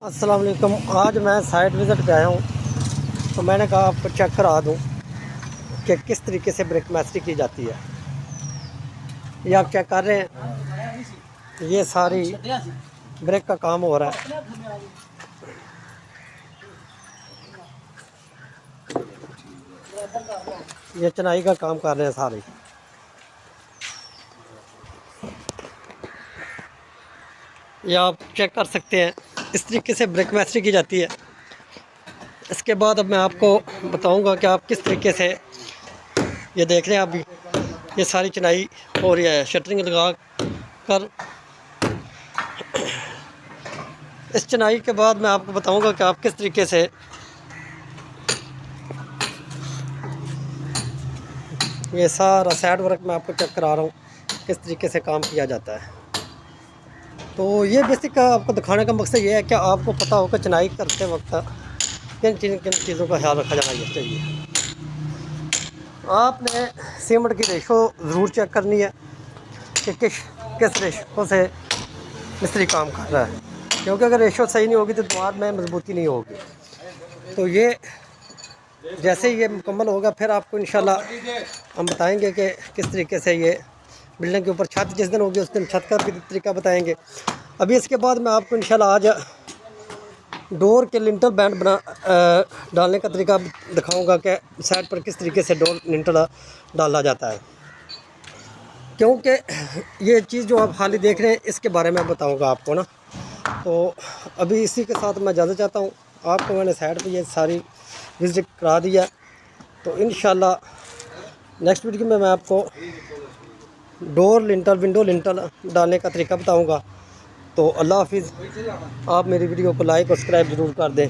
अस्सलाम वालेकुम। आज मैं साइट विज़िट पे आया हूँ, तो मैंने कहा आपको चेक करा दूँ कि किस तरीके से ब्रिक मैस्त्री की जाती है। ये आप चेक कर रहे हैं, ये सारी ब्रिक का काम हो रहा है। ये चनाई का काम कर रहे हैं सारे। ये आप चेक कर सकते हैं, इस तरीके से ब्रिक मैस्त्री की जाती है। इसके बाद अब मैं आपको बताऊंगा कि आप किस तरीके से, ये देख रहे हैं अभी ये सारी चनाई हो रही है शटरिंग लगा कर। इस चनाई के बाद मैं आपको बताऊंगा कि आप किस तरीके से ये सारा साइड वर्क मैं आपको चेक करा रहा हूँ किस तरीके से काम किया जाता है। तो ये बेसिक आपको दिखाने का मकसद ये है कि आपको पता हो कि चनाई करते वक्त किन चीज़ों का ख्याल रखा जाना चाहिए। आपने सीमेंट की रेशो ज़रूर चेक करनी है कि किस रेशो से मिस्त्री काम कर रहा है, क्योंकि अगर रेशो सही नहीं होगी तो दीवार में मजबूती नहीं होगी। तो ये जैसे ये मुकम्मल होगा फिर आपको इंशाल्लाह हम बताएंगे कि किस तरीके से ये बिल्डिंग के ऊपर छत जिस दिन होगी उस दिन छत का भी तरीका बताएंगे। अभी इसके बाद मैं आपको इंशाल्लाह आज डोर के लिंटर बैंड डालने का तरीका दिखाऊंगा कि साइड पर किस तरीके से डोर लिंटर डाला जाता है। क्योंकि ये चीज़ जो आप हाल ही देख रहे हैं इसके बारे में बताऊंगा आपको ना। तो अभी इसी के साथ मैं इजाज़त चाहता हूँ। आपको मैंने साइड पे ये सारी विज़िट करा दिया, तो इंशाल्लाह नेक्स्ट वीडियो में मैं आपको डोर लिंटर विंडो लिंटर डालने का तरीका बताऊंगा। तो अल्लाह हाफिज़। आप मेरी वीडियो को लाइक और सब्सक्राइब ज़रूर कर दें।